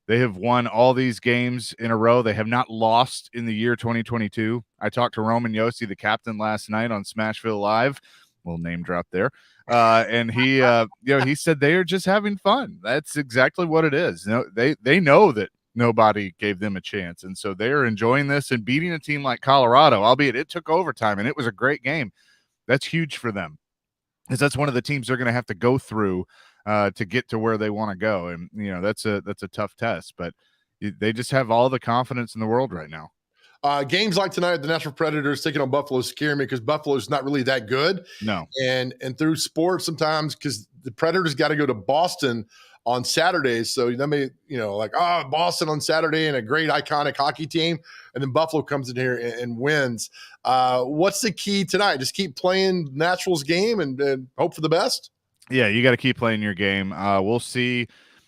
They have won all these games in a row. They have not lost in the year 2022. I talked to Roman Josi, the captain, last night on Smashville Live. Little name drop there. And he, he said they are just having fun. That's exactly what it is. They know that nobody gave them a chance, and so they are enjoying this and beating a team like Colorado. Albeit it took overtime, and it was a great game. That's huge for them, because that's one of the teams they're going to have to go through to get to where they want to go. And, that's a tough test, but they just have all the confidence in the world right now. Games like tonight, the Nashville Predators taking on Buffalo scare me because Buffalo's not really that good. No. And through sports sometimes, because the Predators got to go to Boston on Saturdays. So that may, Boston on Saturday and a great iconic hockey team. And then Buffalo comes in here and wins. What's the key tonight? Just keep playing Nashville's game and hope for the best? Yeah, you got to keep playing your game. We'll see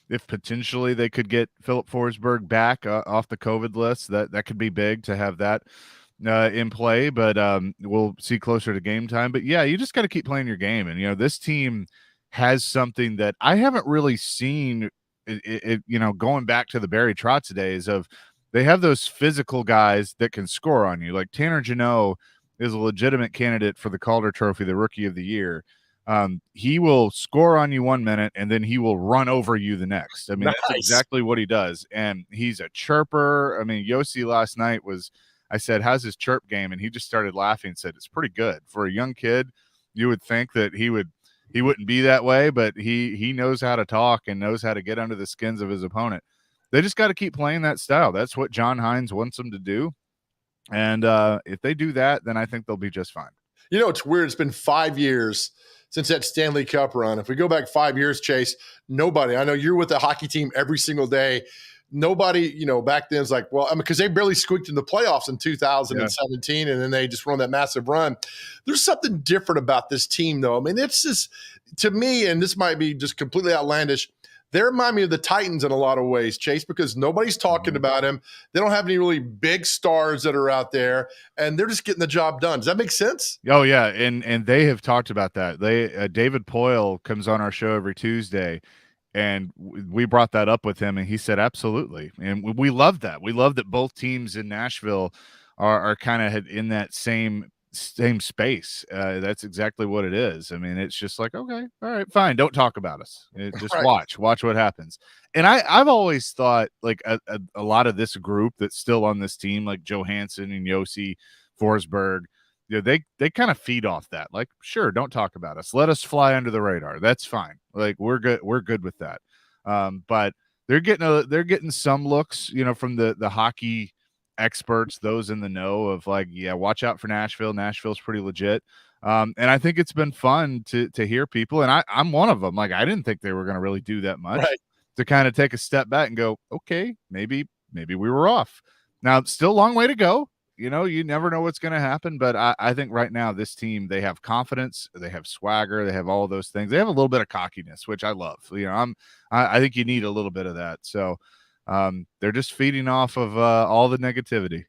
if potentially they could get Philip Forsberg back off the COVID list. That could be big to have that in play, but we'll see closer to game time. But yeah, you just got to keep playing your game. And this team has something that I haven't really seen. Going back to the Barry Trotz days of, they have those physical guys that can score on you. Like Tanner Jeannot is a legitimate candidate for the Calder Trophy, the Rookie of the Year. He will score on you 1 minute and then he will run over you the next. I mean, That's exactly what he does. And he's a chirper. I mean, Josi last night I said, how's his chirp game? And he just started laughing and said, it's pretty good for a young kid. You would think that he wouldn't be that way, but he knows how to talk and knows how to get under the skins of his opponent. They just got to keep playing that style. That's what John Hines wants them to do. And if they do that, then I think they'll be just fine. It's weird. It's been 5 years since that Stanley Cup run. If we go back 5 years, Chase, nobody, I know you're with the hockey team every single day. Nobody, back then is like, well, because they barely squeaked in the playoffs in 2017, and then they just run that massive run. There's something different about this team, though. I mean, it's just, to me, and this might be just completely outlandish, they remind me of the Titans in a lot of ways, Chase, because nobody's talking about them. They don't have any really big stars that are out there, and they're just getting the job done. Does that make sense? Oh, yeah, and they have talked about that. David Poyle comes on our show every Tuesday, and we brought that up with him, and he said absolutely. And we love that. We love that both teams in Nashville are kind of in that same space. That's exactly what it is. I mean, it's just like, okay, all right, fine, don't talk about us. Just watch what happens. And I've always thought, like, a lot of this group that's still on this team, like Johansson and Josi, Forsberg, they kind of feed off that. Like, sure, don't talk about us, let us fly under the radar, that's fine. Like, we're good with that. But they're getting some looks, from the hockey experts, those in the know of, like, yeah, watch out for Nashville. Nashville's pretty legit. And I think it's been fun to hear people, and I'm one of them. Like, I didn't think they were going to really do that much, to kind of take a step back and go, okay, maybe we were off. Now, still a long way to go. You know, you never know what's going to happen, but I think right now this team, they have confidence, they have swagger, they have all those things. They have a little bit of cockiness, which I love. You know, I think you need a little bit of that. So they're just feeding off of all the negativity.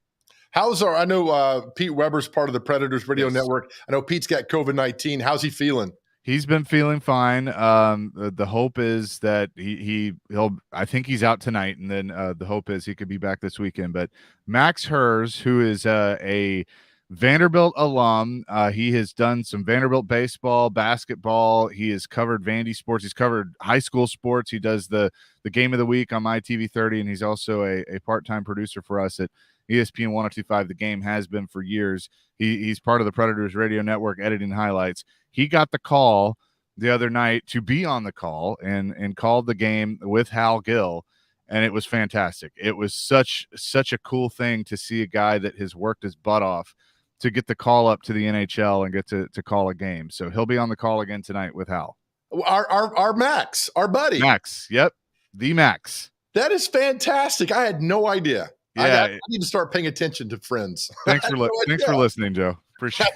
I know Pete Weber's part of the Predators Radio Network. I know Pete's got COVID-19. How's he feeling? He's been feeling fine. The hope is that he'll. I think he's out tonight, and then the hope is he could be back this weekend. But Max Hers, who is a Vanderbilt alum, he has done some Vanderbilt baseball, basketball. He has covered Vandy sports. He's covered high school sports. He does the Game of the Week on MyTV30, and he's also a part-time producer for us at ESPN 102.5. The Game has been for years. He's part of the Predators Radio Network, editing highlights. He got the call the other night to be on the call and called the game with Hal Gill, and it was fantastic. It was such a cool thing to see a guy that has worked his butt off to get the call up to the NHL and get to call a game. So he'll be on the call again tonight with Hal. Our Max, our buddy. Max, yep, the Max. That is fantastic. I had no idea. Yeah, I need to start paying attention to Friends. Thanks for listening, Joe. Appreciate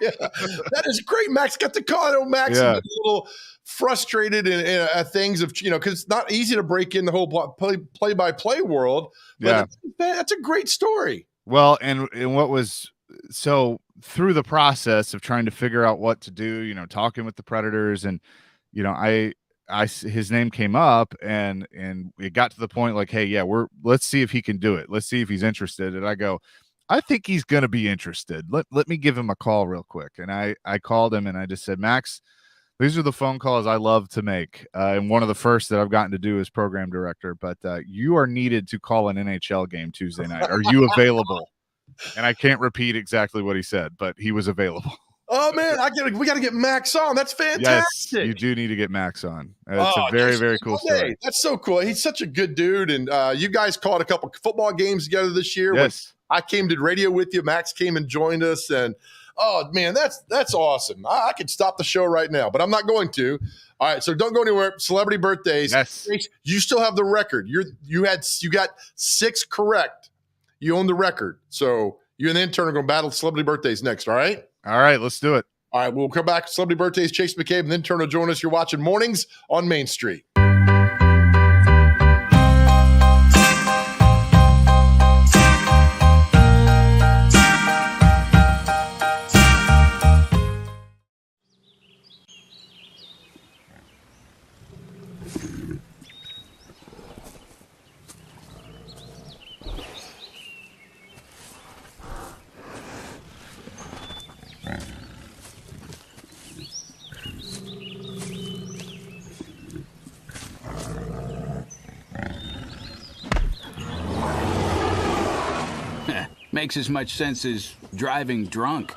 it. That is great. Max got the call. I know Max is a little frustrated at things of, because it's not easy to break in the whole play-by-play world. But that's a great story. Well, and what was so through the process of trying to figure out what to do, talking with the Predators, and his name came up, and it got to the point like, hey, let's see if he can do it. Let's see if he's interested. And I go, I think he's going to be interested. Let me give him a call real quick. And I called him and I just said, Max, these are the phone calls I love to make. And one of the first that I've gotten to do as program director, but you are needed to call an NHL game Tuesday night. Are you available? And I can't repeat exactly what he said, but he was available. Oh man, we got to get Max on. That's fantastic. Yes, you do need to get Max on. It's a very, very cool story. That's so cool. He's such a good dude. And you guys called a couple football games together this year. Yes. I came to radio with you. Max came and joined us. And oh man, that's awesome. I could stop the show right now, but I'm not going to. All right, so don't go anywhere. Celebrity birthdays. Yes. You still have the record. You got 6 correct. You own the record. So you and the intern are going to battle celebrity birthdays next. All right. All right, let's do it. All right, we'll come back. Celebrity birthdays, Chase McCabe, and then turn to join us. You're watching Mornings on Main Street. Makes as much sense as driving drunk.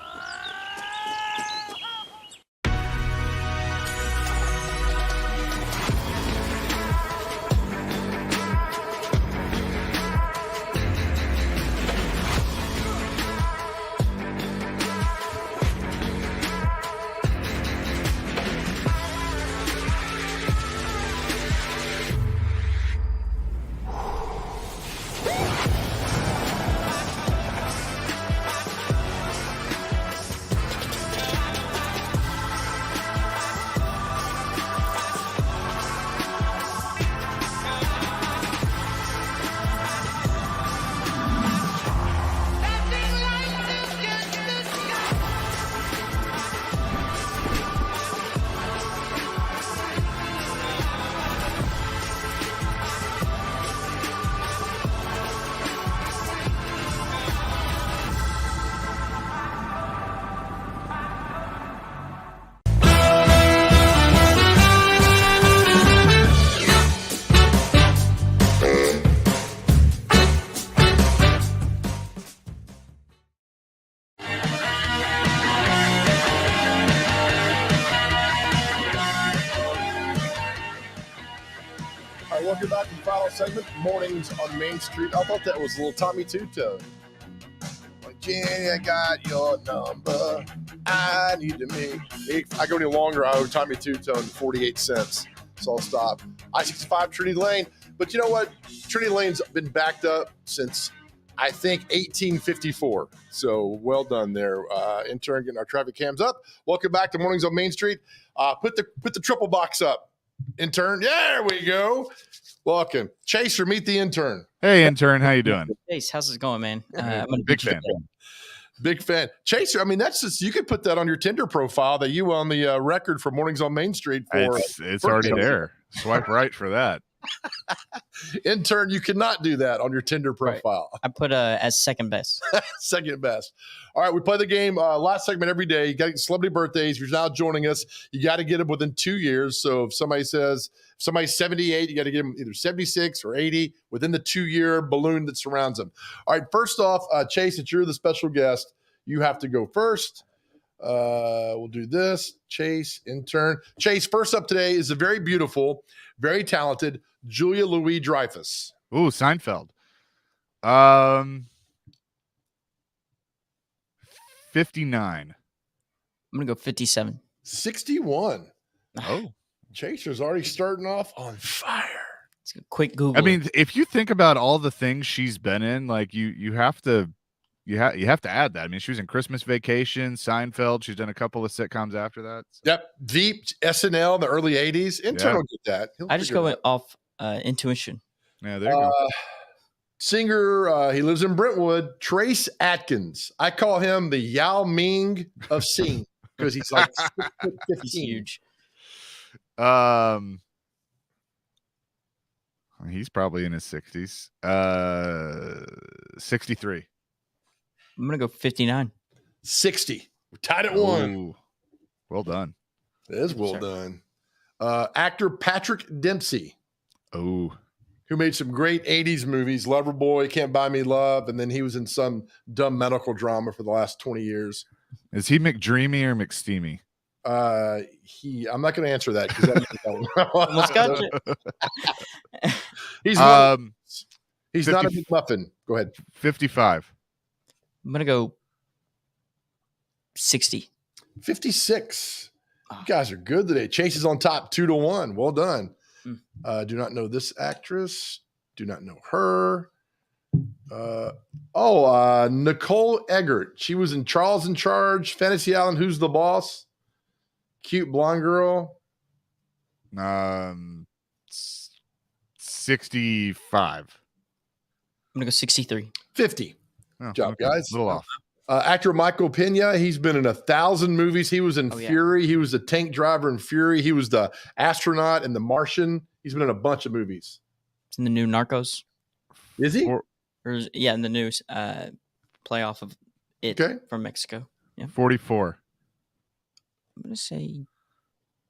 Welcome back to the final segment, Mornings on Main Street. I thought that was a little Tommy Two Tone. Like, Jenny, I got your number. I need to make. If I go any longer, I owe Tommy Two-Tone 48 cents. So I'll stop. I-65 Trinity Lane. But you know what? Trinity Lane's been backed up since, I think, 1854. So well done there. Intern, getting our traffic cams up. Welcome back to Mornings on Main Street. Put the triple box up. Intern, there we go. Welcome. Chaser, meet the intern. Hey, intern, how you doing? Chase, how's it going, man? I'm a Big fan. Big fan. Chaser, I mean, that's just, you could put that on your Tinder profile that you on the record for Mornings on Main Street for. It's already there. Swipe right for that. Intern, you cannot do that on your Tinder profile. Right. I put as second best. Second best. All right, we play the game last segment every day. You got to get celebrity birthdays. If you're now joining us, you got to get them within 2 years. So if somebody's 78, you got to get them either 76 or 80 within the 2-year balloon that surrounds them. All right, first off, Chase, since you're the special guest, you have to go first. We'll do this. Chase, intern. Chase, first up today is a very beautiful, very talented Julia Louis-Dreyfus. Ooh, Seinfeld. 59. I'm going to go 57. 61. Oh. Chaser's already starting off on fire. It's a quick Google. I mean, if you think about all the things she's been in, like you have to add that. I mean, she was in Christmas Vacation, Seinfeld. She's done a couple of sitcoms after that. So. Yep. Veep, SNL in the early 80s. Intern will get that. I just go off intuition. Yeah, there you go. Singer, he lives in Brentwood, Trace Atkins. I call him the Yao Ming of sing because he's like 6'15". He's huge. He's probably in his 60s. 63. I'm going to go 59. 60. We're tied at 1. Ooh, well done. It is well done. Actor Patrick Dempsey. Oh. Who made some great 80s movies, Loverboy, Can't Buy Me Love, and then he was in some dumb medical drama for the last 20 years. Is he McDreamy or McSteamy? I'm not going to answer that because almost got you. He's not a McMuffin. Go ahead. 55. I'm going to go 60. 56. You guys are good today. Chase is on top 2-1. Well done. Do not know this actress. Do not know her. Nicole Eggert. She was in Charles in Charge, Fantasy Island, Who's the Boss? Cute blonde girl. 65. I'm going to go 63. 50. Good job, guys. A little off. Actor Michael Pena, he's been in 1,000 movies. He was in Fury. He was the tank driver in Fury. He was the astronaut in The Martian. He's been in a bunch of movies. It's in the new Narcos. Is he? In the news. Playoff of it from Mexico. Yeah. 44. I'm going to say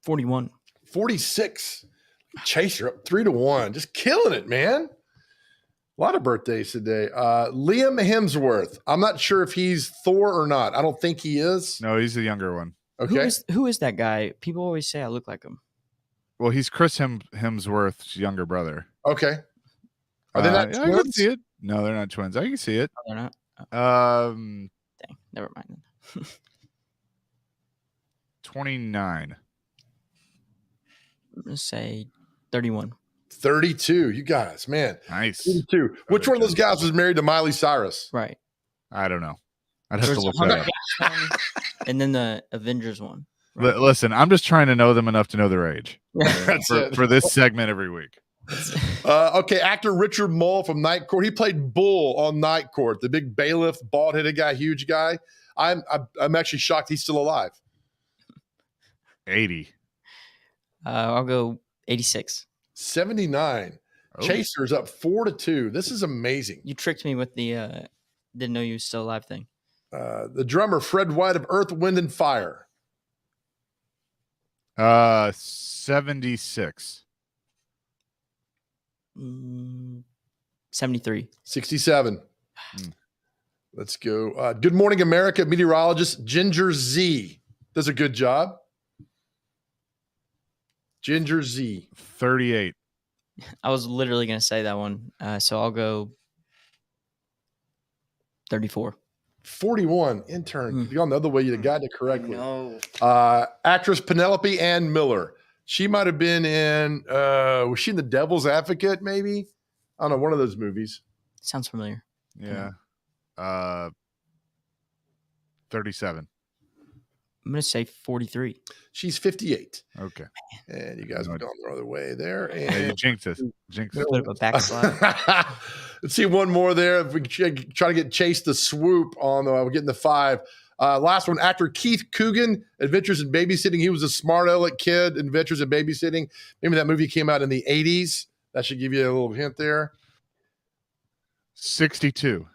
41. 46. Chaser up 3-1. Just killing it, man. A lot of birthdays today. Liam Hemsworth. I'm not sure if he's Thor or not. I don't think he is. No, he's the younger one. Okay. Who is that guy? People always say I look like him. Well, he's Chris Hemsworth's younger brother. Okay. Are they not twins? I can see it. No, they're not twins. I can see it. Oh, they're not. Dang, never mind. 29. I'm going to say 31. 32. You guys, man. Nice. 32. Which one of those guys was married to Miley Cyrus? Right. I don't know. I'd have to look that up. And then the Avengers one. Right? Listen, I'm just trying to know them enough to know their age for this segment every week. Okay, actor Richard Mole from Night Court. He played Bull on Night Court, the big bailiff, bald-headed guy, huge guy. I'm actually shocked he's still alive. 80. I'll go 86. 79. Oh. Chaser's up 4-2. This is amazing. You tricked me with the didn't know you was still alive thing. The drummer Fred White of Earth, Wind and Fire. 76. 73. 67. Let's go. Good Morning America meteorologist Ginger Z does a good job. Ginger Z. 38. I was literally going to say that one. So I'll go 34. 41, intern. Y'all know the way you got it correctly. No. Actress Penelope Ann Miller. She might have been in, was she in The Devil's Advocate, maybe? I don't know, one of those movies. Sounds familiar. Yeah. 37. I'm going to say 43. She's 58. Okay. And you guys went on the other way there. Yeah, you And jinxed us. Jinxed us. A bit of a backslide. let's see one more there. If we try to get Chase the swoop on, we're getting the 5. Last one, actor Keith Coogan, Adventures in Babysitting. He was a smart aleck kid, Adventures in Babysitting. Maybe that movie came out in the 80s. That should give you a little hint there. 62.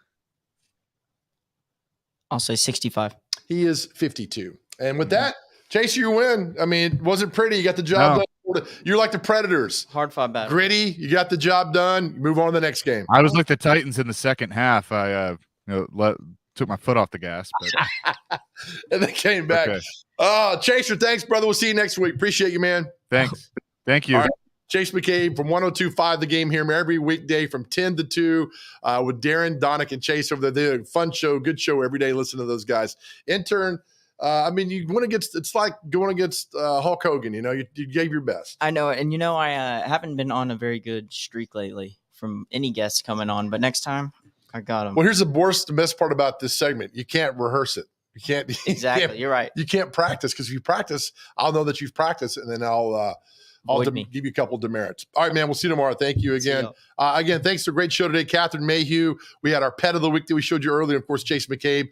I'll say 65. He is 52. And with that, Chase, you win. I mean, it wasn't pretty. You got the job done. You're like the Predators. Hard fought battle. Gritty. You got the job done. You move on to the next game. I was like the Titans in the second half. I took my foot off the gas. But... and they came back. Okay. Chaser, thanks, brother. We'll see you next week. Appreciate you, man. Thanks. Thank you. All right. Chase McCabe from 102.5 The Game here every weekday from 10 to 2 with Darren, Donick, and Chase over there. They're a fun show, good show every day. Listen to those guys. Intern, I mean, you went against, it's like going against Hulk Hogan. You know, you gave your best. I know. And, you know, I haven't been on a very good streak lately from any guests coming on. But next time, I got them. Well, here's the best part about this segment. You can't rehearse it. You can't. Exactly. You're right. You can't practice because if you practice, I'll know that you've practiced and then I'll give you a couple demerits. All right, man. We'll see you tomorrow. Thank you again. Again, thanks for a great show today. Catherine Mayhew. We had our pet of the week that we showed you earlier. Of course, Chase McCabe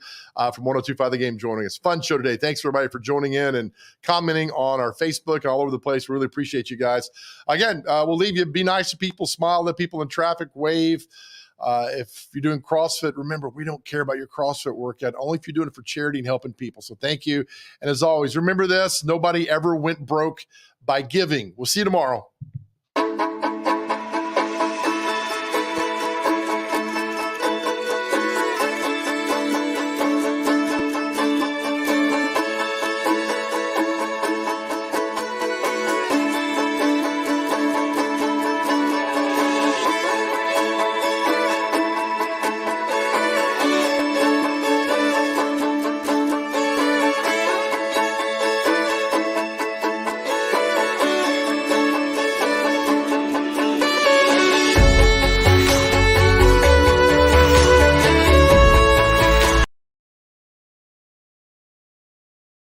from 102.5 The Game joining us. Fun show today. Thanks everybody for joining in and commenting on our Facebook and all over the place. We really appreciate you guys. Again, we'll leave you. Be nice to people. Smile at people in traffic. Wave. If you're doing CrossFit, remember, we don't care about your CrossFit workout, only if you're doing it for charity and helping people. So thank you. And as always, remember this, nobody ever went broke by giving. We'll see you tomorrow.